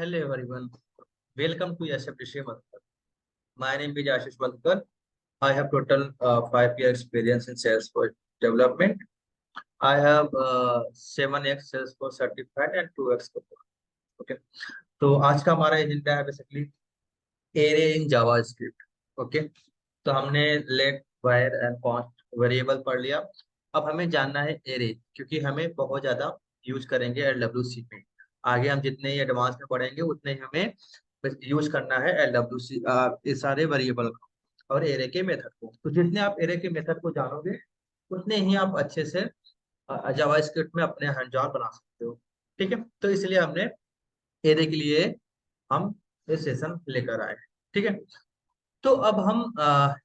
Hello everyone. Welcome to SFDC Madhukar. My name is Ashish Madhukar. I have total 5 year experience in Salesforce development. I have 7x Salesforce certified and 2x support. Okay. तो आज का हमारा agenda है basically array in JavaScript. Okay. तो हमने let var and const variable पढ़ लिया. अब हमें जानना है एरे, क्योंकि हमें बहुत ज्यादा यूज करेंगे LWC में. आगे हम जितने ही एडवांस में पढ़ेंगे उतने ही हमें यूज करना है LWC, इस सारे वेरिएबल को और एरे के मेथड को. तो जितने आप एरे के मेथड को जानोगे उतने ही आप अच्छे से जावास्क्रिप्ट में अपने हैंड ऑन बना सकते हो. ठीक है. तो इसलिए हमने एरे के लिए हम ये सेशन लेकर आए. ठीक है. तो अब हम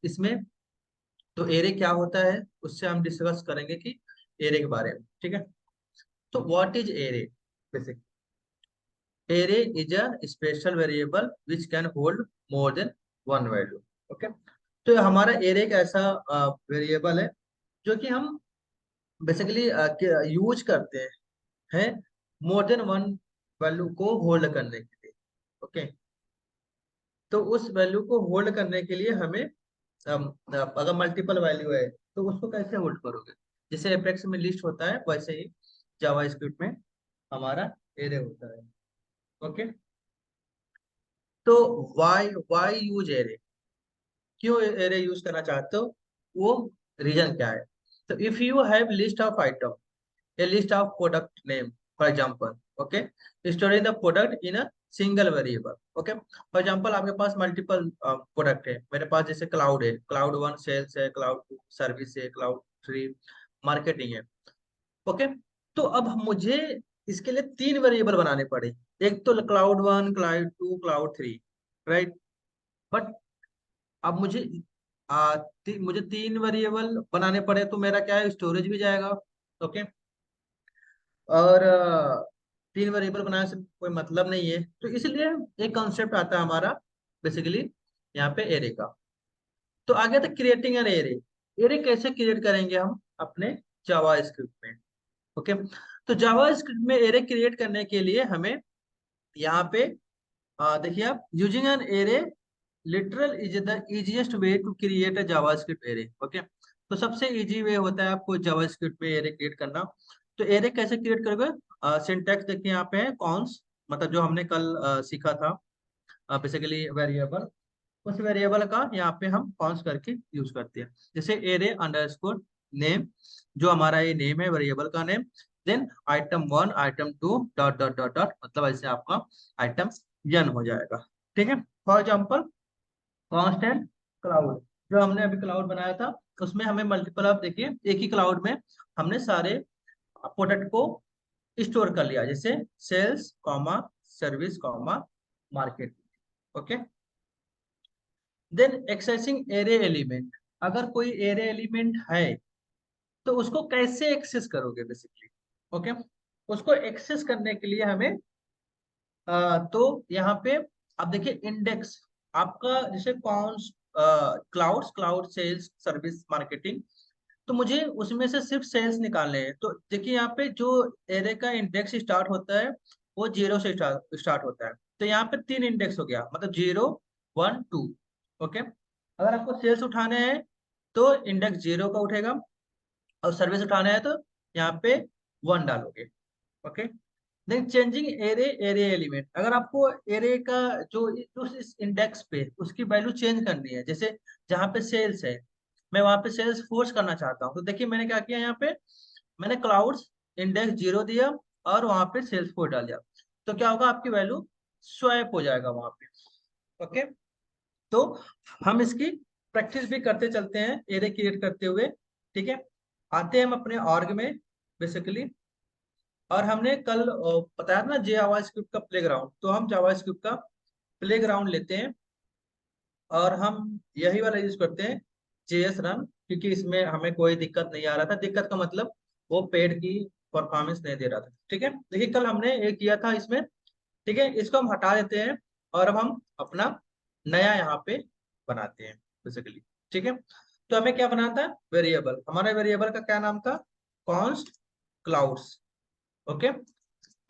इसमें तो एरे क्या होता है उससे हम डिस्कस करेंगे कि एरे के बारे में. ठीक है. तो what is array? Basic array is a special variable which can hold more than one value. Okay. तो हमारा एरे एक ऐसा वेरिएबल है जो कि हम बेसिकली यूज करते हैं मोर देन वन वैल्यू को होल्ड करने के लिए. ओके. तो उस वैल्यू को होल्ड करने के लिए हमें अगर मल्टीपल वैल्यू है तो उसको कैसे होल्ड करोगे? जैसे एपेक्स में लिस्ट होता है वैसे ही जावास्क्रिप्ट में हमारा एरे होता है. ओके. तो वाई यूज एरे? क्यों एरे यूज करना चाहते हो? वो रीजन क्या है? तो if you have list of item, a list of product name, for example. Okay. Storing the product in a single variable. Okay. For example, आपके पास मल्टीपल प्रोडक्ट है. मेरे पास जैसे क्लाउड है, क्लाउड 1 सेल्स है, क्लाउड 2 सर्विस है, cloud 3 marketing है. Okay. तो अब मुझे इसके लिए 3 वेरिएबल बनाने पड़े. एक तो cloud 1, cloud 2, cloud 3, right. But अब मुझे 3 वेरिएबल बनाने पड़े तो मेरा क्या है, स्टोरेज भी जाएगा. ओके. और 3 वेरिएबल बनाने से कोई मतलब नहीं है. तो इसलिए एक कॉन्सेप्ट आता है हमारा बेसिकली यहाँ पे एरे का. तो आगे था क्रिएटिंग एन एरे. एरे कैसे क्रिएट करेंगे हम अपने जावा स्क्रिप्ट में? ओके. तो जावा स्क्रिप्ट में एरे क्रिएट करने के लिए हमें यहाँ पे देखिए आप, using an array literal is the easiest way to create a JavaScript array. Okay. तो सबसे इजी वे होता है आपको जावास्क्रिप्ट में एरे क्रिएट करना. तो एरे कैसे क्रिएट करोगे? सिंटैक्स देखिए यहाँ पे है कॉन्स, मतलब जो हमने कल सीखा था बेसिकली वेरिएबल. उस वेरिएबल का यहाँ पे हम कॉन्स करके यूज करते हैं. जैसे एरे अंडरस्कोर नेम, जो हमारा ये नेम है वेरिएबल का name. Then item 1 item 2 dot dot dot dot, मतलब ऐसे आपका आइटम n हो जाएगा. ठीक है. फॉर एग्जाम्पल कांस्टेंट क्लाउड, जो हमने अभी क्लाउड बनाया था उसमें हमें मल्टीपल, आप देखिए एक ही क्लाउड में हमने सारे प्रोडक्ट को स्टोर कर लिया. जैसे sales comma service comma market. Okay. Then accessing array element. अगर कोई एरे एलिमेंट है तो उसको कैसे एक्सेस करोगे बेसिकली? ओके. उसको एक्सेस करने के लिए हमें तो यहाँ पे आप देखिए इंडेक्स आपका, जैसे कौन clouds, cloud sales service marketing. तो मुझे उसमें से सिर्फ सेल्स निकालने हैं. तो देखिए यहाँ पे जो एरे का इंडेक्स स्टार्ट होता है वो 0 से स्टार्ट होता है. तो यहाँ पे 3 इंडेक्स हो गया, मतलब 0 1 2. ओके. अगर आपको सेल्स उठाने हैं तो इंडेक्स 0 का उठेगा, और सर्विस उठाना है तो यहाँ पे 1 डालोगे. Okay. Then changing array array element. अगर आपको एरे का जो उस इंडेक्स पे उसकी वैल्यू चेंज करनी है, जैसे जहाँ पे सेल्स है मैं वहां पे सेल्स फोर्स करना चाहता हूँ, तो देखिए मैंने क्या किया, यहाँ पे मैंने क्लाउड्स इंडेक्स 0 दिया और वहां पे सेल्स फोर्स डाल दिया. तो क्या होगा, आपकी वैल्यू स्वैप हो जाएगा वहां पे. ओके. तो हम इसकी प्रैक्टिस भी करते चलते हैं एरे क्रिएट करते हुए. ठीक है. आते हैं हम अपने ऑर्ग में बेसिकली. और हमने कल बताया था ना जावास्क्रिप्ट का प्लेग्राउंड, तो हम जावास्क्रिप्ट का प्लेग्राउंड लेते हैं और हम यही वाला यूज करते हैं JS रन, क्योंकि इसमें हमें कोई दिक्कत नहीं आ रहा था. दिक्कत का मतलब वो पेड की परफॉर्मेंस नहीं दे रहा था. ठीक है. देखिए कल हमने एक किया था इसमें. ठीक है. इसको हम हटा देते हैं और अब हम अपना नया यहाँ पे बनाते हैं बेसिकली. ठीक है. तो हमें क्या बनाना था, वेरिएबल. हमारे वेरिएबल का क्या नाम था, कॉन्स्ट क्लाउड्स. ओके.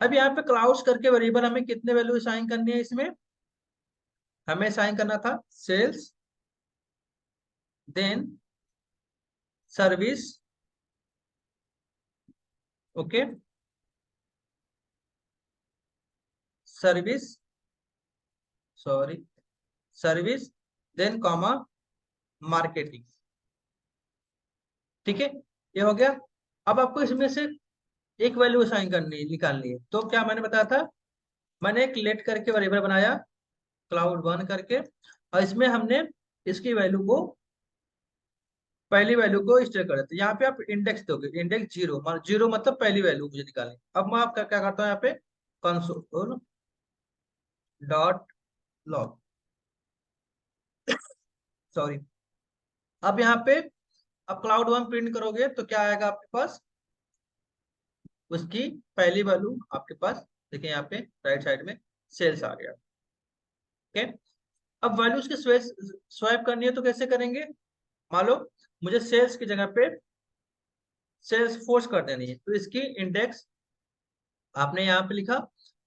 अब यहाँ पे क्लाउड्स करके वेरिएबल हमें कितने वैल्यू असाइन करनी है, इसमें हमें असाइन करना था sales, then service, okay, service, sorry, service, then comma marketing. ठीक है, ये हो गया। अब आपको इसमें से एक वैल्यू असाइन करनी निकालनी है, तो क्या मैंने बताया था, मैंने एक लेट करके वेरिएबल बनाया cloud1 करके, और इसमें हमने इसकी वैल्यू को, पहली वैल्यू को स्टोर कर देते हैं। यहाँ पे आप इंडेक्स दोगे, इंडेक्स जीरो, जीरो मतलब पहली वैल्यू मुझे निकालनी। अब मैं आपका क्या करता हूँ, यहाँ पे कंसोल डॉट लॉग, सॉरी। अब यहाँ पे अब cloud1 प्रिंट करोगे तो क्या आएगा आपके पास, उसकी पहली वैल्यू आपके पास, देखिए यहाँ पे राइट साइड में सेल्स आ गया। ओके, अब वैल्यूज की स्वैप करनी है तो कैसे करेंगे, मान लो मुझे सेल्स की जगह पे सेल्स फोर्स कर देनी है, तो इसकी इंडेक्स आपने यहाँ पे लिखा,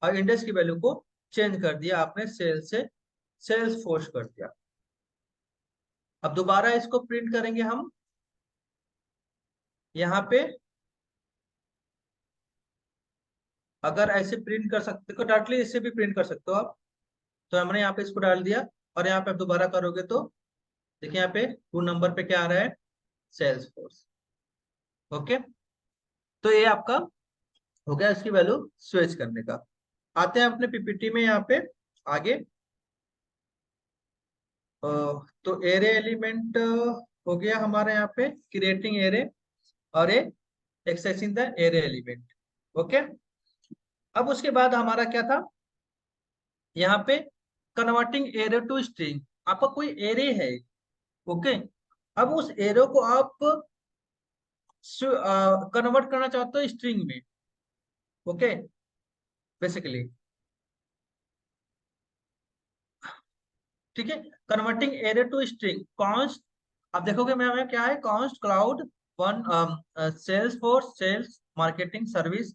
और इंडेक्स की वैल्यू को चेंज कर दिया आपने, सेल से सेल्स फोर्स कर दिया। अब दोबारा इसको प्रिंट करेंगे हम, यहाँ पे अगर ऐसे प्रिंट कर सकते हो डायरेक्टली, इससे भी प्रिंट कर सकते हो आप, तो हमने यहाँ पे इसको डाल दिया, और यहाँ पे आप दोबारा करोगे तो देखिए यहाँ पे 2 नंबर पे क्या आ रहा है, सेल्स फोर्स। ओके, तो ये आपका हो गया इसकी वैल्यू स्विच करने का। आते हैं अपने पीपीटी में यहाँ पे आगे। तो एरे एलिमेंट हो गया हमारे यहाँ पे क्रिएटिंग एरे, और a accessing the array element. Okay, अब उसके बाद हमारा क्या था, यहाँ पे कन्वर्टिंग एरे टू स्ट्रिंग। आपका कोई एरे है, ओके, अब उस एरो को आप कन्वर्ट करना चाहते हो स्ट्रिंग में, ओके, बेसिकली, ठीक है। Converting array to string const, आप देखोगे मैं हमें क्या है, const cloud one Salesforce sales marketing service,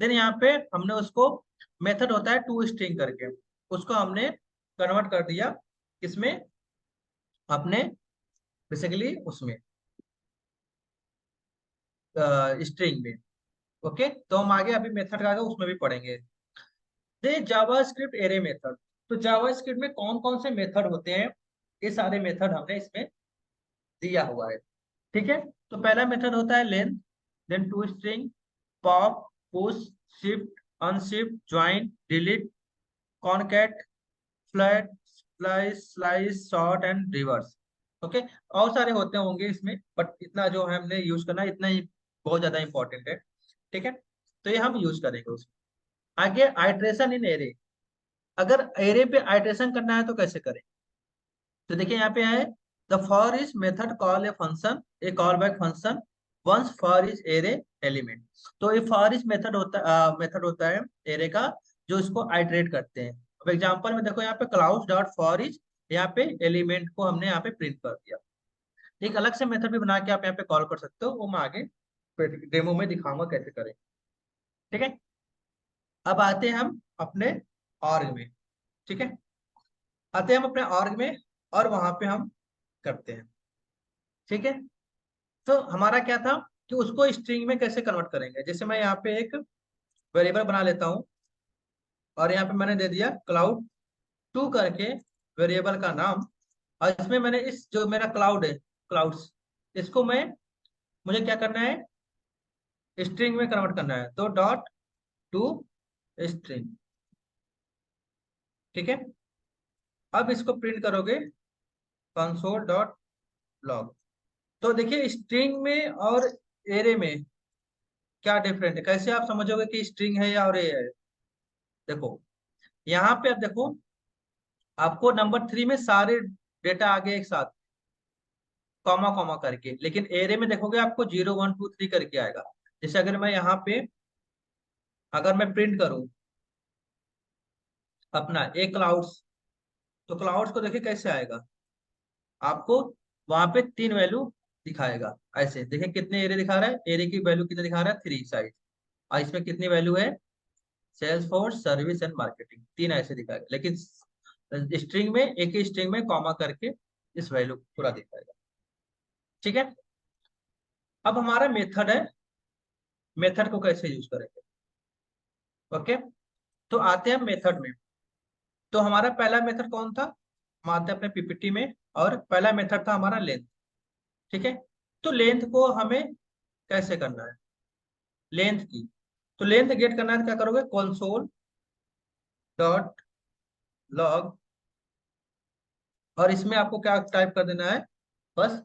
then यहाँ पे हमने उसको मेथड होता है टू स्ट्रिंग करके, उसको हमने कन्वर्ट कर दिया इसमें अपने बेसिकली उसमें स्ट्रिंग में। ओके, तो हम आगे अभी मेथड का आगे उसमें भी पढ़ेंगे। दे जावास्क्रिप्ट एरे मेथड, तो जावास्क्रिप्ट में कौन कौन से मेथड होते हैं, ये सारे मेथड हमने इसमें दिया हुआ है। ठीक है, तो पहला मेथड होता है length, then to string, pop, push, shift, unshift, join, delete, concat, flat, splice, slice, sort and reverse. Okay, और सारे होते होंगे इसमें, बट इतना जो है हमने यूज करना है, इतना ही बहुत ज्यादा इंपॉर्टेंट है। ठीक है, तो ये हम यूज करेंगे उसमें। आगे आइट्रेशन इन एरे, अगर एरे पे आइट्रेशन करना है तो कैसे करें, तो देखिए यहाँ पे है, the for each method call a function, a callback function once for each array element. तो ये फॉर इज मेथड होता है एरे का, जो इसको आइटरेट करते हैं। अब एग्जांपल में देखो यहाँ पे क्लाउड डॉट फॉर इज, यहाँ पे एलिमेंट को हमने यहाँ पे प्रिंट कर दिया। एक अलग से मेथड भी बना के आप यहाँ पे कॉल कर सकते हो, वो मैं आगे डेमो में दिखाऊंगा कैसे करें। ठीक है, अब आते हैं हम अपने ऑर्ग में। ठीक है, आते हैं हम अपने ऑर्ग में, और वहां पे हम करते हैं। ठीक है, तो हमारा क्या था कि उसको स्ट्रिंग में कैसे कन्वर्ट करेंगे, जैसे मैं यहाँ पे एक वेरिएबल बना लेता हूँ, और यहाँ पे मैंने दे दिया क्लाउड टू करके वेरिएबल का नाम, और इसमें मैंने इस जो मेरा क्लाउड है, क्लाउड्स, इसको मैं, मुझे क्या करना है, स्ट्रिंग में कन्वर्ट करना है, तो डॉट टू स्ट्रिंग। ठीक है, अब इसको प्रिंट करोगे कंसोल डॉट लॉग, तो देखिए स्ट्रिंग में और एरे में क्या डिफरेंट है, कैसे आप समझोगे कि स्ट्रिंग है या और ए है। देखो यहाँ पे आप देखो, आपको नंबर 3 में सारे डेटा आ गए एक साथ, कॉमा कॉमा करके, लेकिन एरे में देखोगे आपको 0 1 2 3 करके आएगा। जैसे अगर मैं यहाँ पे, अगर मैं प्रिंट करूं अपना ए क्लाउड्स, तो क्लाउड्स को देखिए कैसे आएगा, आपको वहां पे 3 वैल्यू दिखाएगा। ऐसे देखिए कितने एरे दिखा रहा है, एरे की वैल्यू कितने दिखा रहा है, 3 साइज, और इसमें कितनी वैल्यू है, Salesforce, service and marketing, तीन ऐसे दिखाएगा, लेकिन स्ट्रिंग में, एक ही स्ट्रिंग में कॉमा करके इस वैल्यू पूरा दिखाएगा। ठीक है, अब हमारा मेथड है, मेथड को कैसे यूज करेंगे। ओके, तो आते हैं मेथड में। तो हमारा पहला मेथड कौन था, हम आते हैं अपने पीपीटी में, और पहला मेथड था हमारा लेंथ। ठीक है, तो लेंथ को हमें कैसे करना है, लेंथ की, तो लेंथ गेट करना है तो क्या करोगे, कंसोल डॉट लॉग, और इसमें आपको क्या टाइप कर देना है, बस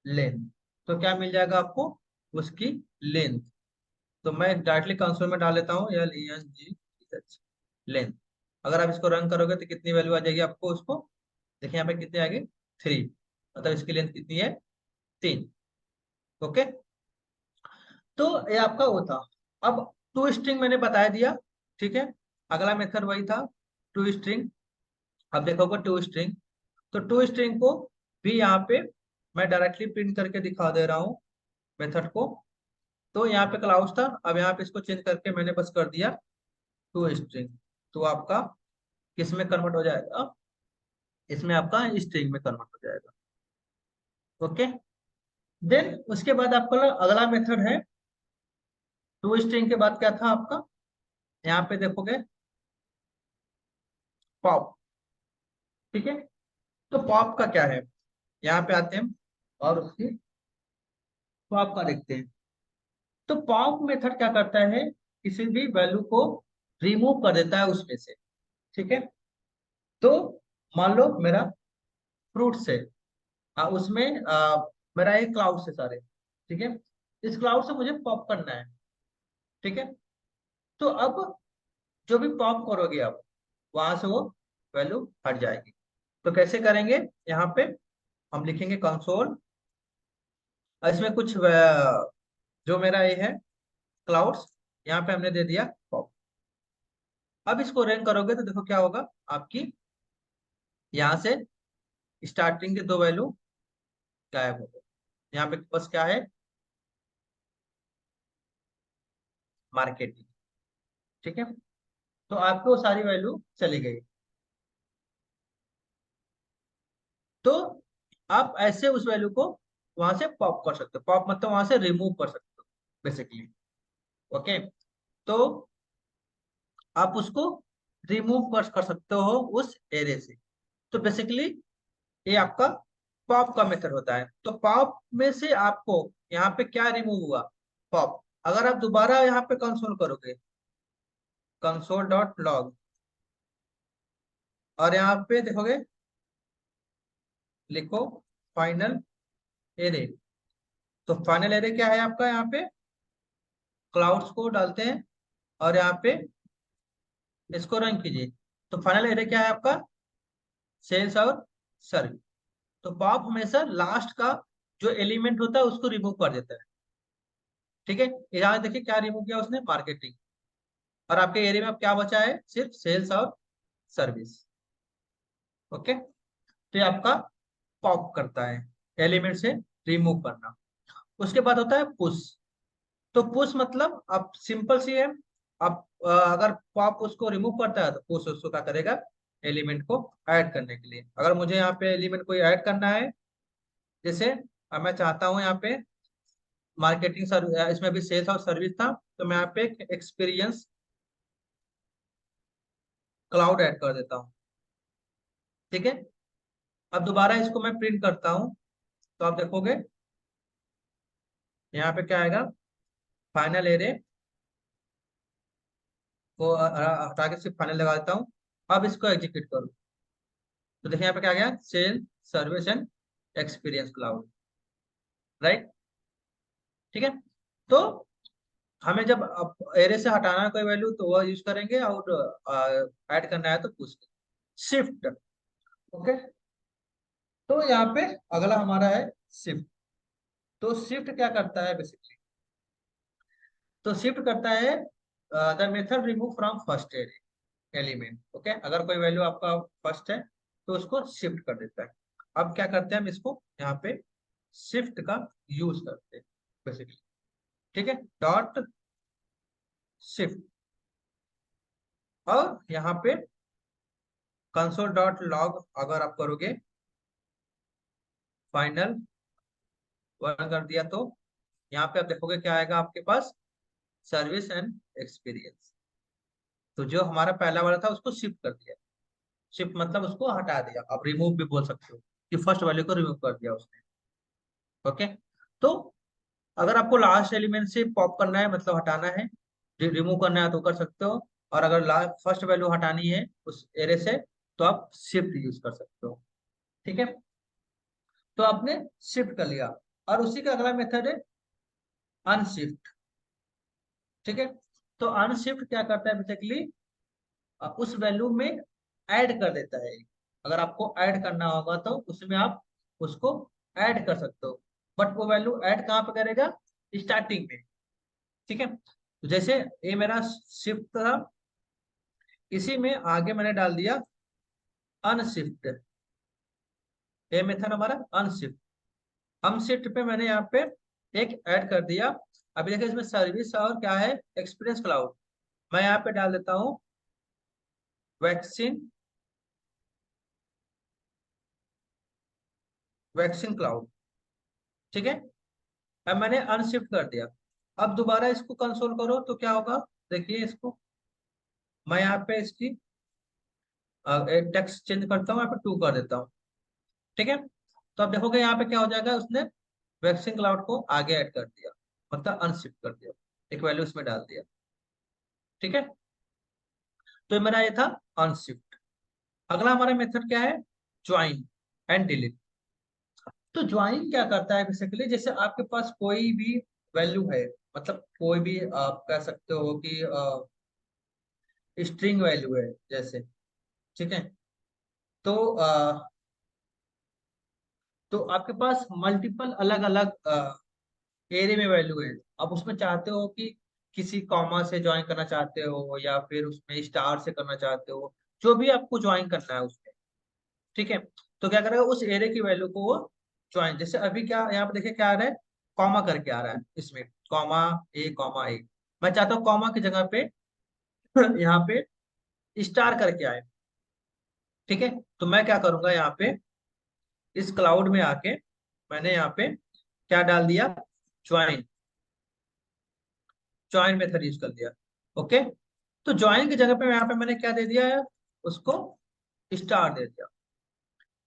लेंथ। तो क्या मिल जाएगा आपको, उसकी लेंथ। तो मैं डायरेक्टली कंसोल में डाल लेता हूँ LENG लेंथ। अगर आप इसको रन करोगे तो कितनी वैल्यू आ जाएगी आपको, उसको देखिए यहाँ पे कितनी आ गई, 3, मतलब इसकी लेंथ कितनी है, 3। ओके, तो ये आपका वो था। अब टू स्ट्रिंग मैंने बता दिया। ठीक है, अगला मेथड वही था, टू स्ट्रिंग। अब देखोगे टू स्ट्रिंग, तो टू स्ट्रिंग को भी यहाँ पे मैं डायरेक्टली प्रिंट करके दिखा दे रहा हूँ मेथड को। तो यहाँ पे क्लाउड्स था, अब यहाँ पे इसको चेंज करके मैंने बस कर दिया टू स्ट्रिंग। तो आपका किस में कन्वर्ट हो जाएगा, इसमें आपका स्ट्रिंग में कन्वर्ट हो जाएगा। ओके, देन उसके बाद आपका अगला मेथड है, टू स्ट्रिंग के बाद क्या था आपका, यहाँ पे देखोगे पॉप। ठीक है, तो पॉप का क्या है, यहाँ पे आते हैं और उसकी पॉप का देखते हैं। तो पॉप मेथड क्या करता है, किसी भी वैल्यू को रिमूव कर देता है उसमें से। ठीक है, तो मान लो मेरा फ्रूट से, उसमें मेरा एक क्लाउड से सारे। ठीक है, इस क्लाउड से मुझे पॉप करना है। ठीक है, तो अब जो भी पॉप करोगे आप, वहां से वो वैल्यू हट जाएगी। तो कैसे करेंगे, यहाँ पे हम लिखेंगे कंसोल, इसमें कुछ जो मेरा ये है क्लाउड्स, यहाँ पे हमने दे दिया पॉप। अब इसको रन करोगे तो देखो क्या होगा, आपकी यहाँ से स्टार्टिंग के दो वैल्यू गायब हो गए। यहाँ पे बस क्या है, मार्केटिंग। ठीक है, तो आपको वो सारी वैल्यू चली गई। तो आप ऐसे उस वैल्यू को वहां से पॉप कर सकते हो, पॉप मतलब वहां से रिमूव कर सकते हो बेसिकली। ओके, तो आप उसको रिमूव कर सकते हो उस एरे से। तो बेसिकली ये आपका पॉप का मेथड होता है। तो पॉप में से आपको यहाँ पे क्या रिमूव हुआ, पॉप। अगर आप दोबारा यहाँ पे कंसोल करोगे, कंसोल डॉट लॉग, और यहाँ पे देखोगे, लिखो फाइनल एरे। तो फाइनल एरे क्या है आपका, यहाँ पे क्लाउड्स को डालते हैं, और यहाँ पे इसको रन कीजिए। तो फाइनल एरे क्या है आपका, सेल्स और सर्विस। तो पॉप हमेशा लास्ट का जो एलिमेंट होता है उसको रिमूव कर देता है। ठीक है, यहाँ देखिए क्या रिमूव किया उसने, मार्केटिंग। और आपके एरिया में अब क्या बचा है, सिर्फ सेल्स और सर्विस। ओके, तो ये आपका पॉप करता है, एलिमेंट से रिमूव करना। उसके बाद होता है पुश। तो पुश मतलब अब सिंपल सी है, अब अगर पॉप उसको रिमूव करता है तो पुश उसको क्या करेगा, एलिमेंट को ऐड करने के लिए। अगर मुझे यहाँ पे एलिमेंट कोई ऐड करना है, जैसे अब मैं चाहता हूँ यहाँ पे मार्केटिंग सर्विस, इसमें भी सेल्स और सर्विस था, तो मैं यहाँ पे एक्सपीरियंस क्लाउड ऐड कर देता हूँ। ठीक है, अब दोबारा इसको मैं प्रिंट करता हूँ, तो आप देखोगे यहाँ पे क्या आएगा, फाइनल एरे को हटा के सिर्फ फाइनल लगा देता हूँ। अब इसको एग्जीक्यूट करो, तो देखिए यहाँ पे क्या आ गया, sale service and experience cloud. Right, ठीक है। तो हमें जब एरे से हटाना है कोई वैल्यू तो वह यूज करेंगे, और ऐड करना है तो पुश शिफ्ट। ओके, तो यहाँ पे अगला हमारा है शिफ्ट। तो शिफ्ट क्या करता है बेसिकली, तो शिफ्ट करता है the method remove from first element. Okay, अगर कोई वैल्यू आपका फर्स्ट है तो उसको शिफ्ट कर देता है। अब क्या करते हैं, हम इसको यहाँ पे शिफ्ट का यूज करते हैं बेसिकली। ठीक है, डॉट शिफ्ट। और यहाँ पे कंसोल डॉट लॉग अगर आप करोगे, फाइनल वन कर दिया तो यहाँ पे आप देखोगे क्या आएगा आपके पास, सर्विस एंड एक्सपीरियंस। तो जो हमारा पहला वाला था उसको शिफ्ट कर दिया, शिफ्ट मतलब उसको हटा दिया, आप रिमूव भी बोल सकते हो कि फर्स्ट वैल्यू को रिमूव कर दिया उसने। ओके, तो अगर आपको लास्ट एलिमेंट से पॉप करना है मतलब हटाना है, रिमूव करना है तो कर सकते हो, और अगर लास्ट फर्स्ट वैल्यू हटानी है उस एरे से तो आप शिफ्ट यूज कर सकते हो। ठीक है, तो आपने शिफ्ट कर लिया, और उसी का अगला मेथड है अनशिफ्ट। ठीक है, तो अनशिफ्ट क्या करता है बेसिकली, उस वैल्यू में ऐड कर देता है। अगर आपको ऐड करना होगा तो उसमें आप उसको ऐड कर सकते हो, बट वो वैल्यू ऐड कहाँ पे करेगा, स्टार्टिंग में। ठीक है, तो जैसे ये मेरा शिफ्ट था, इसी में आगे मैंने डाल दिया अनशिफ्ट, ये मेथड हमारा अनशिफ्ट। अनशिफ्ट पे मैंने यहाँ पे एक ऐड कर दिया। अभी देखिए इसमें सर्विस और क्या है, एक्सपीरियंस क्लाउड। मैं यहाँ पे डाल देता हूँ वैक्सीन, वैक्सीन क्लाउड। ठीक है, अब मैंने अनशिफ्ट कर दिया। अब दोबारा इसको कंसोल करो तो क्या होगा, देखिए इसको मैं यहाँ पे इसकी टेक्स्ट चेंज करता हूँ, यहाँ पे 2 कर देता हूँ। ठीक है, तो अब देखोगे यहाँ पे क्या हो जाएगा, उसने वैक्सीन क्लाउड को आगे ऐड कर दिया, मतलब अनशिफ्ट कर दिया, एक वैल्यू इसमें डाल दिया। ठीक है, तो मेरा ये था अनशिफ्ट। अगला हमारा मेथड क्या है, ज्वाइन एंड डिलीट। तो ज्वाइन क्या करता है बेसिकली, जैसे आपके पास कोई भी वैल्यू है, मतलब कोई भी आप कह सकते हो कि स्ट्रिंग वैल्यू है जैसे। ठीक है, तो तो आपके पास मल्टीपल अलग अलग एरे में वैल्यू है। आप उसमें चाहते हो कि किसी कॉमा से ज्वाइन करना चाहते हो या फिर उसमें स्टार से करना चाहते हो, जो भी आपको ज्वाइन करना है उसमें। ठीक है, तो क्या करेगा, उस एरे की वैल्यू को वो ज्वाइन, जैसे अभी क्या यहाँ पे देखिए क्या आ रहा है, कॉमा करके आ रहा है इसमें, कॉमा ए। मैं चाहता हूँ कॉमा की जगह पे यहाँ पे स्टार करके आए। ठीक है, तो मैं क्या करूंगा, यहाँ पे इस क्लाउड में आके मैंने यहाँ पे क्या डाल दिया, ज्वाइन, ज्वाइन मेथड यूज कर दिया। ओके, तो ज्वाइन की जगह पे यहाँ पे मैंने क्या दे दिया है, उसको स्टार दे दिया।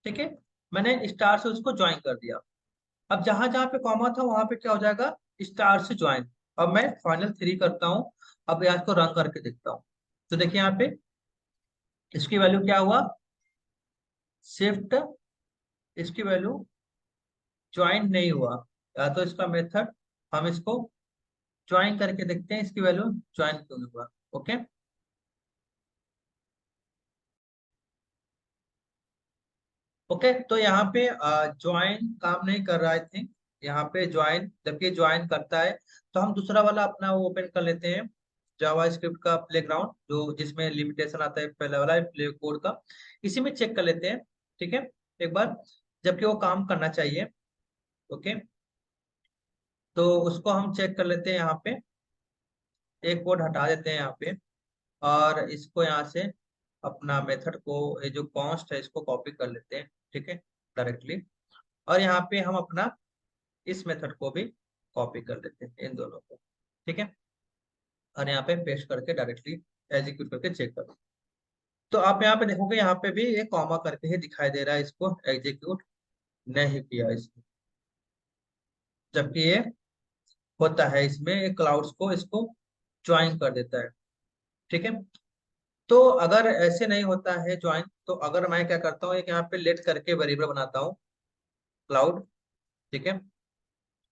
ठीक है, मैंने स्टार से उसको ज्वाइन कर दिया। अब जहां जहां पे कॉमा था वहां पे क्या हो जाएगा, स्टार से ज्वाइन। अब मैं फाइनल 3 करता हूँ, अब यहाँ को रन करके देखता हूँ। तो देखिए यहाँ पे इसकी वैल्यू क्या हुआ, शिफ्ट, इसकी वैल्यू ज्वाइन नहीं हुआ, या तो इसका मेथड, हम इसको ज्वाइन करके देखते हैं इसकी वैल्यू ज्वाइन क्यों नहीं हुआ। ओके, ओके, तो यहाँ पे ज्वाइन काम नहीं कर रहा, आई थिंक। यहाँ पे ज्वाइन, जबकि ज्वाइन करता है, तो हम दूसरा वाला अपना वो ओपन कर लेते हैं, जावा स्क्रिप्ट का प्लेग्राउंड, जो जिसमें लिमिटेशन आता है पहला वाला प्ले कोड का, इसी में चेक कर लेते हैं। ठीक है, एक बार, जबकि वो काम करना चाहिए। ओके, तो उसको हम चेक कर लेते हैं, यहाँ पे एक कोड हटा देते हैं यहाँ पे, और इसको यहाँ से अपना मेथड को, ये जो कॉन्स्ट है इसको कॉपी कर लेते हैं। ठीक है, डायरेक्टली, और यहाँ पे हम अपना इस मेथड को भी कॉपी कर लेते हैं, इन दोनों को। ठीक है, और यहाँ पे पेस्ट करके डायरेक्टली एग्जीक्यूट करके चेक करो, तो आप यहाँ पे देखोगे यहाँ पे भी ये कॉमा करके ही दिखाई दे रहा है, इसको एग्जीक्यूट नहीं किया इसको, जबकि ये होता है इसमें क्लाउड्स को इसको ज्वाइन कर देता है। ठीक है, तो अगर ऐसे नहीं होता है ज्वाइन, तो अगर मैं क्या करता हूँ, एक यहाँ पे लेट करके वेरिएबल बनाता हूँ क्लाउड। ठीक है,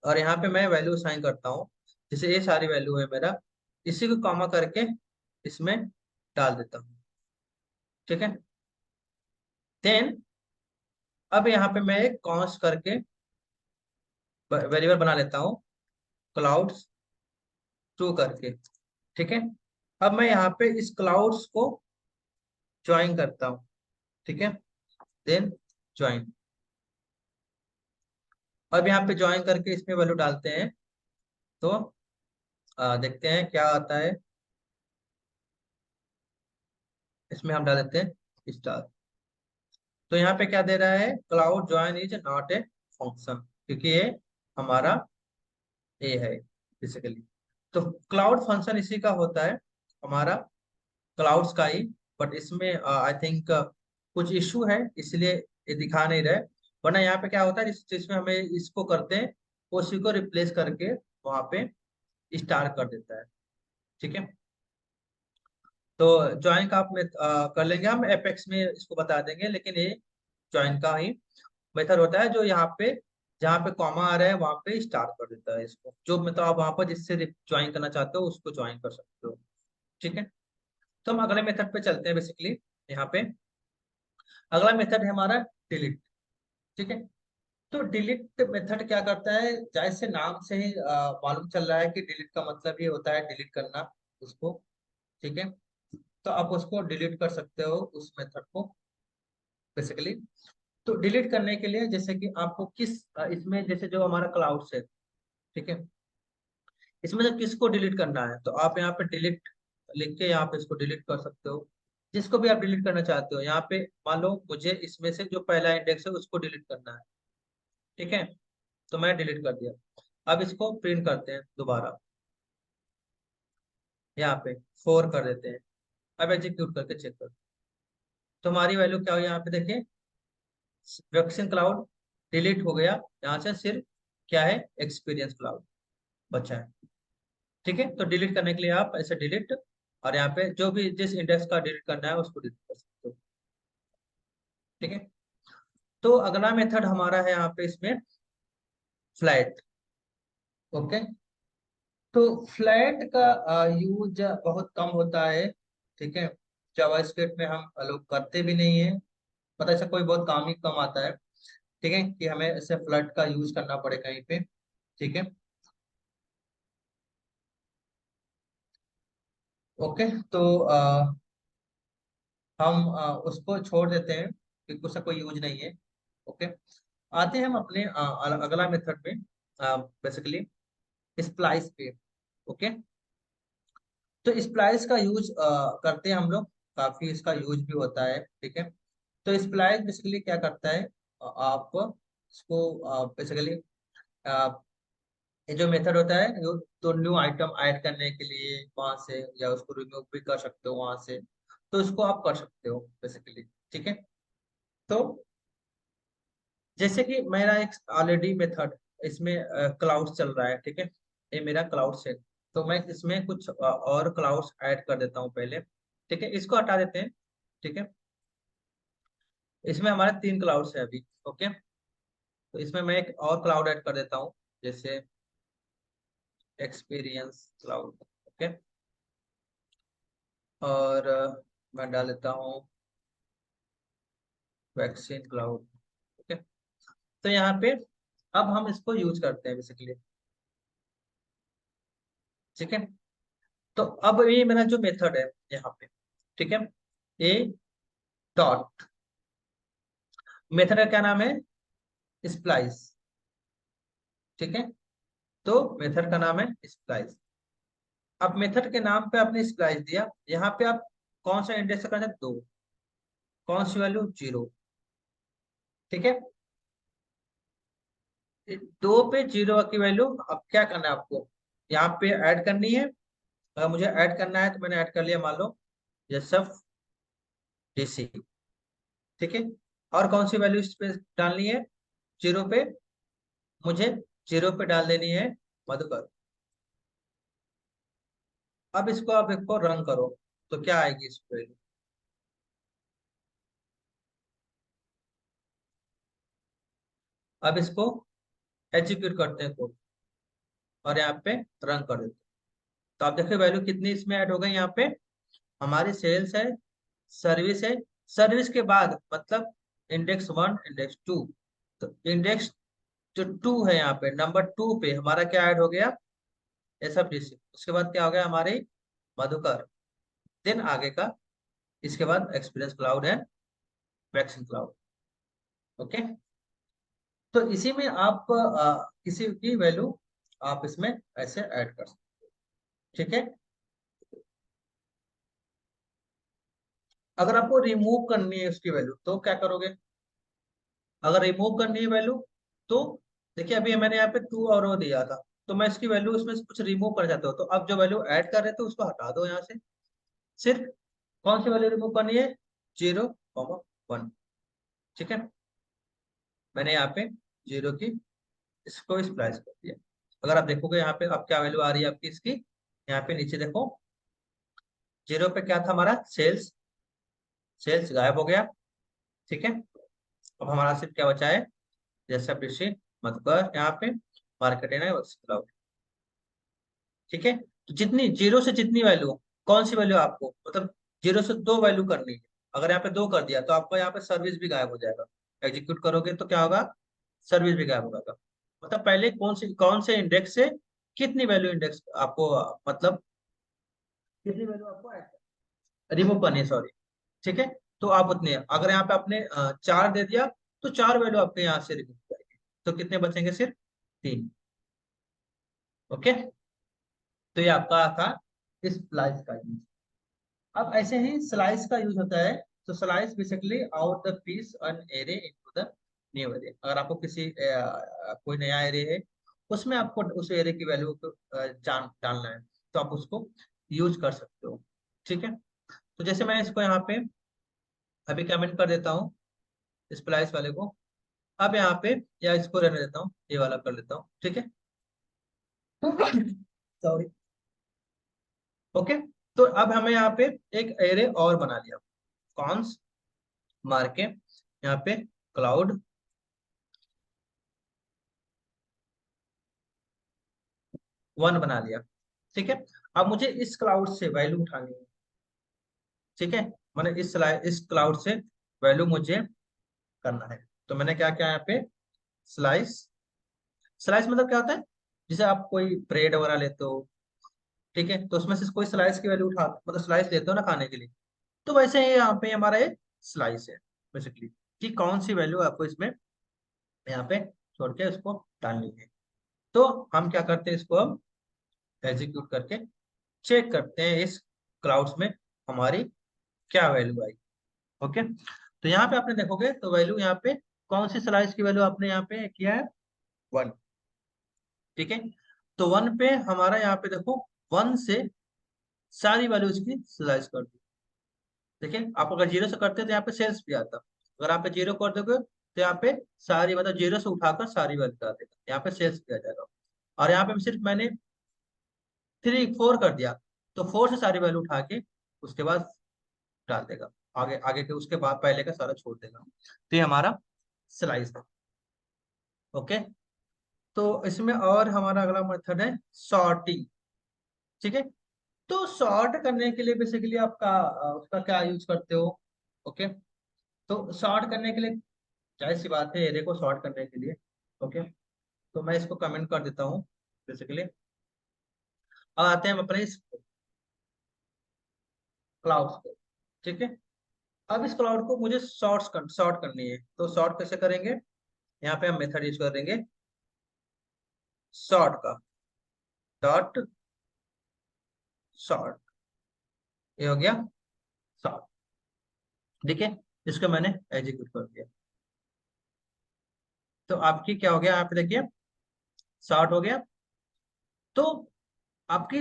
और यहाँ पे मैं वैल्यू साइन करता हूँ, जैसे ये सारी वैल्यू है मेरा, इसी को कॉमा करके इसमें डाल देता हूँ। ठीक है, देन अब यहाँ पे मैं एक कॉन्स्ट करके वेरिएबल बना लेता हूँ, क्लाउड्स टू करके। ठीक है, अब मैं यहाँ पे इस क्लाउड्स को ज्वाइन करता हूँ। ठीक है, देन ज्वाइन, अब यहाँ पे ज्वाइन करके इसमें वैल्यू डालते हैं, तो देखते हैं क्या आता है। इसमें हम डाल देते हैं स्टार। तो यहाँ पे क्या दे रहा है, cloud join is not a function, क्योंकि ये हमारा ए है बेसिकली। तो क्लाउड फंक्शन इसी का होता है, हमारा क्लाउड्स का ही। बट इसमें आई थिंक कुछ इश्यू है, इसलिए ये दिखा नहीं रहे। वरना यहाँ पे क्या होता है, जिसमें हमें इसको करते हैं उसी को रिप्लेस करके वहां पे स्टार कर देता है। ठीक है, तो ज्वाइन का आप कर लेंगे, हम एपेक्स में इसको बता देंगे, लेकिन ये ज्वाइन का ही मेथड होता है, जो यहाँ पे जहाँ पे कॉमा आ रहा है वहां पे स्टार कर देता है इसको। जो मतलब आप वहां पर जिससे ज्वाइन करना चाहते हो उसको ज्वाइन कर सकते हो। ठीक है, तो हम अगले मेथड पे चलते हैं बेसिकली। यहाँ पे अगला मेथड है हमारा डिलीट। ठीक है, तो डिलीट मेथड क्या करता है, जैसे नाम से ही मालूम चल रहा है कि डिलीट का मतलब ये होता है डिलीट करना उसको। ठीक है, तो आप उसको डिलीट कर सकते हो उस मेथड को बेसिकली। तो डिलीट करने के लिए जैसे कि आपको किस इसमें जैसे जो हमारा क्लाउड्स है, ठीक है, इसमें से किसको डिलीट करना है, तो आप यहाँ पे डिलीट लिख के यहाँ पे इसको डिलीट कर सकते हो। जिसको भी आप डिलीट करना चाहते हो, यहाँ पे मान लो मुझे इसमें से जो पहला इंडेक्स है उसको डिलीट करना है। ठीक है, तो मैं डिलीट कर दिया। अब इसको प्रिंट करते हैं दोबारा, यहाँ पे 4 कर देते हैं। अब एग्जीक्यूट करके चेक कर, तो हमारी वैल्यू क्या हुई यहाँ पे देखिए, वैक्सीन क्लाउड डिलीट हो गया। यहाँ से सिर्फ क्या है, एक्सपीरियंस क्लाउड बचा है। ठीक है, तो डिलीट करने के लिए आप ऐसे डिलीट, और यहाँ पे जो भी जिस इंडेक्स का डिलीट करना है उसको डिलीट कर सकते हो। ठीक है, तो अगला मेथड हमारा है यहाँ पे इसमें फ्लैट। ओके, तो फ्लैट का यूज बहुत कम होता है। ठीक है, जावास्क्रिप्ट में हम लोग करते भी नहीं है, पता ऐसा कोई बहुत काम ही कम आता है। ठीक है, कि हमें ऐसे फ्लैट का यूज करना पड़े कहीं पे। ठीक है, ओके, तो हम उसको छोड़ देते हैं क्योंकि उसका कोई यूज नहीं है। ओके, आते हैं हम अपने अगला मेथड में, बेसिकली स्प्लाइस पे। ओके, तो स्प्लाइस का यूज करते हैं हम लोग, काफी इसका यूज भी होता है। ठीक है, तो स्प्लाइस बेसिकली क्या करता है, आप इसको बेसिकली ये जो मेथड होता है तो न्यू आइटम ऐड करने के लिए वहां से, या उसको रिमूव भी कर सकते हो वहां से, तो इसको आप कर सकते हो बेसिकली। ठीक है, तो जैसे कि मेरा एक ऑलरेडी मेथड इसमें क्लाउड्स चल रहा है। ठीक है, ये मेरा क्लाउड्स है, तो मैं इसमें कुछ और क्लाउड्स ऐड कर देता हूँ पहले। ठीक है, इसको हटा देते हैं। ठीक है, इसमें हमारे 3 क्लाउड्स है अभी। ओके, तो इसमें मैं एक और क्लाउड ऐड कर देता हूँ, जैसे एक्सपीरियंस क्लाउड। ओके, और मैं डाल देता हूँ वैक्सीन क्लाउड। ओके, तो यहाँ पे अब हम इसको यूज करते हैं बेसिकली। ठीक है, तो अब ये मेरा जो मेथड है यहाँ पे, ठीक है, ए डॉट, मेथड का क्या नाम है, स्प्लाइस। ठीक है, तो मेथड का नाम है स्प्लाइस। अब मेथड के नाम पे आपने स्प्लाइस दिया, यहाँ पे आप कौन सा इंडेक्स करना है, 2, कौन सी वैल्यू, 0। ठीक है, 2 पे 0 की वैल्यू अब क्या करना है आपको, यहाँ पे ऐड करनी है। अगर मुझे ऐड करना है तो मैंने ऐड कर लिया, मान लो यशफ डीसी। ठीक है, और कौन सी वैल्यू इस पे डालनी है, 0 पे, मुझे 0 पे डाल देनी है मधुकर। अब इसको आप इसको रन करो, तो क्या आएगी इस पे, अब इसको एग्जीक्यूट करते हैं कोड, और यहाँ पे रन कर देते हैं। तो आप देखिए वैल्यू कितनी इसमें ऐड हो गई, यहाँ पे हमारी सेल्स है, सर्विस है, सर्विस के बाद मतलब इंडेक्स 1, इंडेक्स 2, तो इंडेक्स जो 2 है यहाँ पे, नंबर 2 पे हमारा क्या ऐड हो गया, एसएफडीसी। उसके बाद क्या हो गया, हमारी मधुकर। देन आगे का, इसके बाद एक्सपीरियंस क्लाउड है, वैक्सीन क्लाउड। ओके, तो इसी में आप किसी की वैल्यू आप इसमें ऐसे ऐड कर सकते। ठीक है, अगर आपको रिमूव करनी है उसकी वैल्यू तो क्या करोगे? अगर रिमूव करनी है वैल्यू तो देखिए, अभी मैंने यहाँ पे 2 और वो दिया था, तो मैं इसकी वैल्यू उसमें से कुछ रिमूव कर जाता हूँ, तो अब जो वैल्यू ऐड कर रहे थे उसको हटा दो यहाँ से। सिर्फ कौन सी वैल्यू रिमूव करनी है? 0, 1। ठीक है, मैंने यहाँ पे 0 की इसको स्प्लाइस कर दिया। अगर आप देखोगे यहाँ पे अब क्या वैल्यू आ रही है आपकी इसकी, यहाँ पे नीचे देखो, 0 पे क्या था हमारा? सेल्स। सेल्स गायब हो गया। ठीक है, अब हमारा सिर्फ क्या बचा है? जैसा पीछे मतलब यहाँ पे मार्केटिंग है क्लाउड। ठीक है, तो जितनी जीरो से जितनी वैल्यू, कौन सी वैल्यू आपको मतलब 0 से 2 वैल्यू करनी है। अगर यहाँ पे 2 कर दिया तो आपका यहाँ पे सर्विस भी गायब हो जाएगा। एग्जीक्यूट करोगे तो क्या होगा? सर्विस भी गायब होगा। मतलब पहले कौन से इंडेक्स से कितनी वैल्यू इंडेक्स आपको मतलब कितनी वैल्यू आपको रिमूव करनी है, सॉरी। ठीक है, तो आप उतने, अगर यहाँ पे आपने 4 दे दिया तो 4 वैल्यू आपके यहाँ से रिमूव जाएगी, तो कितने बचेंगे? सिर्फ 3। ओके, तो ये आपका था स्प्लाइस का यूज। अब ऐसे ही स्लाइस का यूज होता है। तो slice basically out the piece an array into the new array. अगर आपको किसी कोई नया एरे है, उसमें आपको उस एरे की वैल्यू को डालना है, तो आप उसको यूज कर सकते हो। ठीक है, तो जैसे मैं इसको यहाँ पे अभी कमेंट कर देता हूँ स्प्लाइस वाले को। अब यहाँ पे या इसको रहने देता हूँ, ये वाला कर लेता हूँ। ठीक है, सॉरी। ओके, तो अब हमें यहाँ पे एक एरे और बना लिया। कॉन्स मार के यहाँ पे क्लाउड 1 बना लिया। ठीक है, अब मुझे इस क्लाउड से वैल्यू उठानी है। ठीक है, मैंने इस क्लाउड से वैल्यू मुझे करना है। तो मैंने क्या किया यहाँ पे? स्लाइस। स्लाइस मतलब क्या होता है? जैसे आप कोई ब्रेड वगैरह लेते हो, ठीक है, तो उसमें से कोई स्लाइस की वैल्यू उठा, मतलब स्लाइस लेते हो ना खाने के लिए, तो वैसे ही यहाँ पे हमारा एक स्लाइस है बेसिकली, कि कौन सी वैल्यू आपको इसमें यहाँ पे छोड़ के उसको डालनी है। तो हम क्या करते हैं, इसको हम एग्जीक्यूट करके चेक करते हैं इस क्लाउड्स में हमारी क्या वैल्यू आई। ओके, तो यहाँ पे आपने देखोगे तो वैल्यू यहाँ पे कौन सी स्लाइस की वैल्यू आपने यहाँ पे किया है? 1। ठीक है, तो 1 पे हमारा यहाँ पे देखो, 1 से सारी वैल्यूज की स्लाइस कर दी। देखिए, आप अगर 0 से करते तो यहाँ पे सेल्स भी आता। अगर आप 0 कर दोगे तो यहाँ पे सारी, मतलब 0 से उठाकर सारी वैल्यू आ देगा, यहाँ पे सेल्स भी आ जाएगा। और यहाँ पे सिर्फ मैंने 4 कर दिया, तो 4 से सारी वैल्यू उठा के उसके बाद डाल देगा। आगे आगे के उसके बाद पहले का सारा छोड़ देगा। तो ये हमारा स्लाइस है। ओके, तो इसमें और हमारा अगला मेथड है सॉर्टिंग। ठीक है, तो सॉर्ट करने के लिए बेसिकली आपका उसका क्या यूज करते हो? ओके, तो सॉर्ट करने के लिए जाहिर सी बात है एरे को सॉर्ट करने के लिए। ओके, तो मैं इसको कमेंट कर देता हूँ बेसिकली। अब आते हैं हम अपने इस क्लाउड्स पे। ठीक है, अब इस क्लाउड को मुझे सॉर्ट करनी है, तो सॉर्ट कैसे करेंगे? यहाँ पे हम मेथड यूज करेंगे सॉर्ट का, डॉट सॉर्ट। ये हो गया सॉर्ट। ठीक है, इसको मैंने एग्जीक्यूट कर दिया, तो आपकी क्या हो गया? यहाँ पे देखिए सॉर्ट हो गया। तो आपकी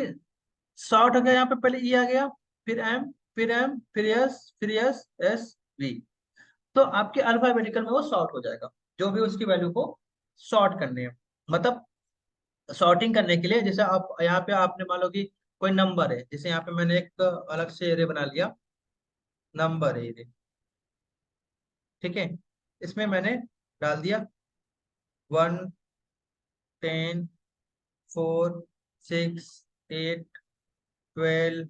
सॉर्ट हो गया, यहाँ पे पहले ई आ गया, फिर एम, फिर एम, फिर एस, फिर एस, एस, वी। तो आपके अल्फाबेटिकल में वो सॉर्ट हो जाएगा, जो भी उसकी वैल्यू को सॉर्ट करने है। मतलब सॉर्टिंग करने के लिए, जैसे आप यहाँ पे आपने मान लो कि कोई नंबर है, जैसे यहाँ पे मैंने एक अलग से एरे बना लिया, नंबर एरे। ठीक है, इसमें मैंने डाल दिया 1, 10, 4, 6, 8, 12,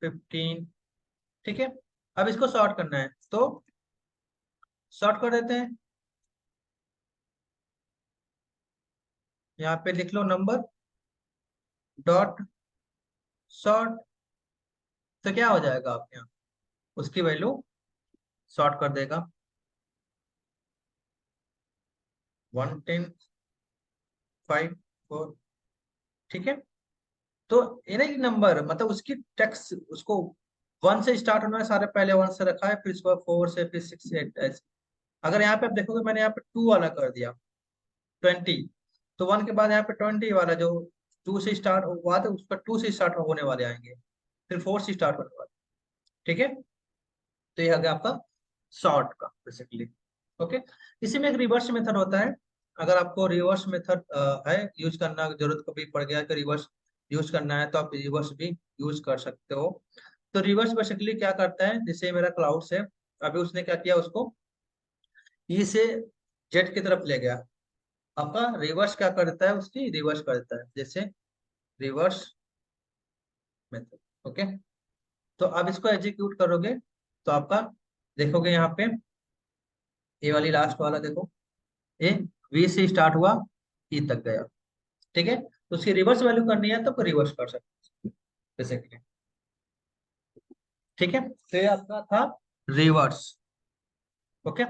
15। ठीक है, अब इसको सॉर्ट करना है, तो सॉर्ट कर देते हैं। यहाँ पे लिख लो नंबर डॉट सॉर्ट। तो क्या हो जाएगा आपके यहाँ? उसकी वैल्यू सॉर्ट कर देगा 1, 10, 5, 4। ठीक है, तो ये ना नंबर मतलब उसकी टेक्स्ट उसको वन से स्टार्ट होना है सारे, पहले वन से रखा है, फिर इसके बाद फोर से, फिर सिक्स से, एट ऐसे। अगर यहाँ पे आप देखोगे मैंने यहाँ पे टू वाला कर दिया, 20, तो वन के बाद यहाँ पे 20 वाला जो टू से स्टार्ट हुआ था, उस पर टू से स्टार्ट होने वाले आएंगे, फिर फोर से स्टार्ट होने वाले। ठीक है, तो ये आ गया आपका शॉर्ट का बेसिकली। ओके, इसी में एक रिवर्स मेथड होता है। अगर आपको रिवर्स मेथड है यूज करना, जरूरत कभी पड़ गया कि रिवर्स यूज करना है, तो आप रिवर्स भी यूज कर सकते हो। तो रिवर्स बेसिकली क्या करता है, जैसे मेरा क्लाउड से अभी उसने क्या किया, उसको ई से जेड की तरफ ले गया। आपका रिवर्स क्या करता है, उसकी रिवर्स करता है, जैसे रिवर्स मेथड। ओके, तो अब इसको एग्जीक्यूट करोगे तो आपका देखोगे यहाँ पे ये वाली लास्ट वाला देखो, ये वी से स्टार्ट हुआ, ई तक गया। ठीक है, तो उसकी रिवर्स वैल्यू करनी है तो रिवर्स कर सकते बेसिकली। ठीक है, तो ये आपका था रिवर्स। ओके,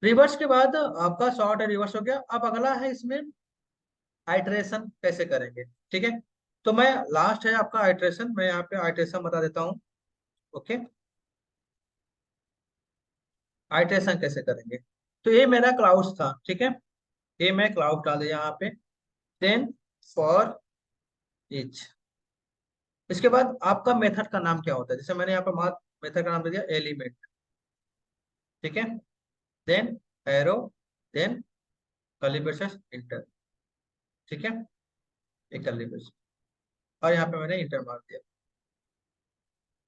रिवर्स के बाद आपका शॉर्ट है, रिवर्स हो गया। अब अगला है इसमें आइट्रेशन कैसे करेंगे। ठीक है, तो मैं लास्ट है आपका आइट्रेशन, मैं यहाँ पे आइट्रेशन बता देता हूँ। ओके, आइट्रेशन कैसे करेंगे, तो ये मेरा क्लाउड्स था। ठीक है, ये मैं क्लाउड डाल दिया यहाँ पे, देन फॉर ईच। इसके बाद आपका मेथड का नाम क्या होता है, जैसे मैंने यहाँ पे मेथड का नाम दे दिया एलिमेंट। ठीक है, then arrow, then curly braces enter. ठीक है, एक कर्ली ब्रेसेस, और यहाँ पे मैंने इंटर मार दिया।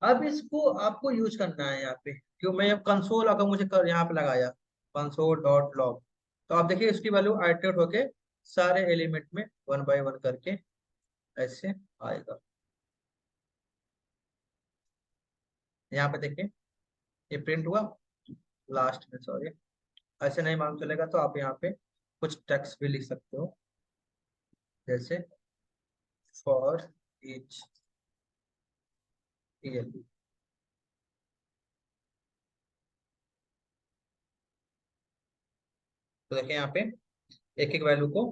अब इसको आपको यूज करना है यहाँ पे, क्यों मैं कंसोल अगर मुझे यहाँ पे लगाया कंसोल डॉट लॉग, तो आप देखिए इसकी वैल्यू आइटरेट होके सारे एलिमेंट में वन बाय वन करके ऐसे आएगा। यहाँ पे देखिए ये प्रिंट हुआ लास्ट में, सॉरी ऐसे नहीं मालूम चलेगा तो आप यहाँ पे कुछ टेक्स्ट भी लिख सकते हो, जैसे फॉर ईच ईएलबी। तो देखिए यहाँ पे एक एक वैल्यू को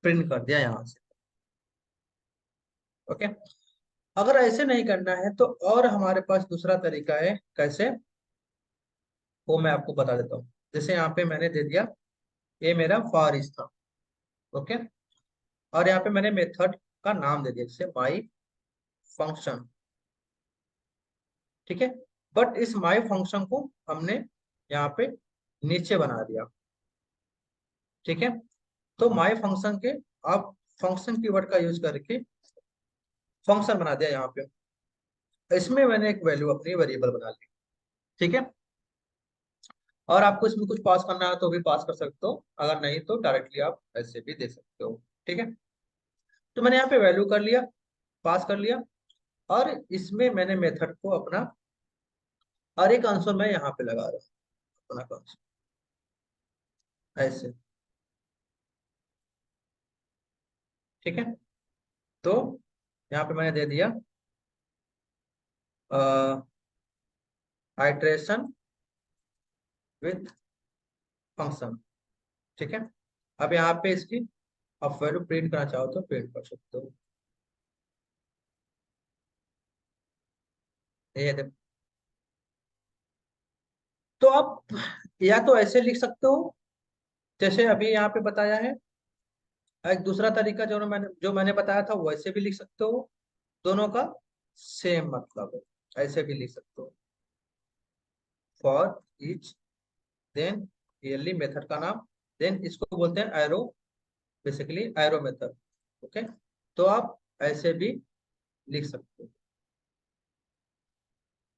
प्रिंट कर दिया यहाँ से। ओके, अगर ऐसे नहीं करना है तो और हमारे पास दूसरा तरीका है कैसे, वो मैं आपको बता देता हूँ। जैसे यहाँ पे मैंने दे दिया, ये मेरा फॉर ईच था। ओके, और यहाँ पे मैंने मेथड का नाम दे दिया, जैसे माई फंक्शन। ठीक है, बट इस माई फंक्शन को हमने यहाँ पे नीचे बना दिया। ठीक है, तो माई फंक्शन के आप फंक्शन कीवर्ड का यूज करके फंक्शन बना दिया यहाँ पे। इसमें मैंने एक वैल्यू अपनी वेरिएबल बना ली। ठीक है, और आपको इसमें कुछ पास करना है तो भी पास कर सकते हो, अगर नहीं तो डायरेक्टली आप ऐसे भी दे सकते हो। ठीक है, तो मैंने यहाँ पे वैल्यू कर लिया, पास कर लिया, और इसमें मैंने मेथड को अपना और एक आंसर मैं यहाँ पे लगा रहा हूँ अपना आंसर ऐसे। ठीक है, तो यहाँ पे मैंने दे दिया आइट्रेशन विथ फंक्शन। ठीक है, अब यहाँ पे इसकी आप वैल्यू प्रिंट करना चाहो तो प्रिंट कर सकते हो। ये देखो, तो आप या तो ऐसे लिख सकते हो जैसे अभी यहाँ पे बताया है, एक दूसरा तरीका जो मैंने बताया था वैसे भी लिख सकते हो। दोनों का सेम मतलब है, ऐसे भी लिख सकते हो। For each, then yearly method का नाम, देन इसको बोलते हैं arrow, basically arrow method. Okay, तो आप ऐसे भी लिख सकते हो।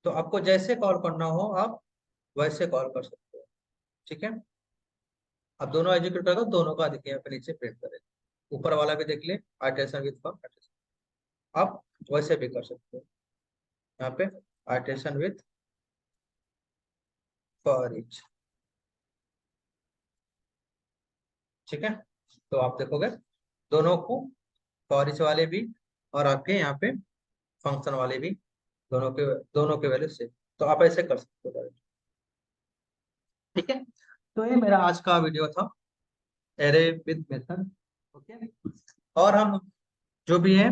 तो आपको जैसे कॉल करना हो आप वैसे कॉल कर सकते हो। ठीक है, अब दोनों एग्जीक्यूट करेगा, दोनों का देखिए यहाँ पे नीचे प्रिंट करेगा। ऊपर वाला भी देख ले, आर्टेशन विद फॉर, आप वैसे भी कर सकते हो यहाँ पे आर्टेशन विद फॉर ईच। ठीक है, तो आप देखोगे दोनों को, फॉर ईच वाले भी और आपके यहाँ पे फंक्शन वाले भी, दोनों के वैल्यू से, तो आप ऐसे कर सकते हो डायरेक्ट। ठीक है, तो ये मेरा आज का वीडियो था, एरे विद मेथड। ओके, और हम जो भी है,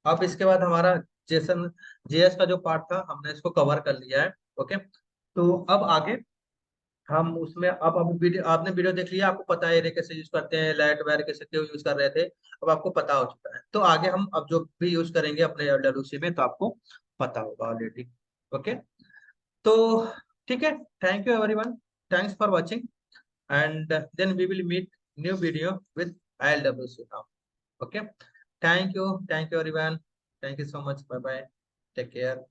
अब इसके बाद हमारा जेसन जेएस का जो पार्ट था हमने इसको कवर कर लिया है। ओके, तो अब आगे हम उसमें अब वीडियो, आपने वीडियो देख लिया, आपको पता है एरे कैसे यूज करते हैं, लाइट वायर कैसे क्यों यूज कर रहे थे, अब आपको पता हो चुका है। तो आगे हम अब जो भी यूज करेंगे अपने डब्ल्यूसी में तो आपको पता होगा ऑलरेडी। ओके, तो ठीक है, thank you everyone, thanks for watching, and then we will meet new video with ILWC now. Okay, thank you everyone, thank you so much, bye bye, take care.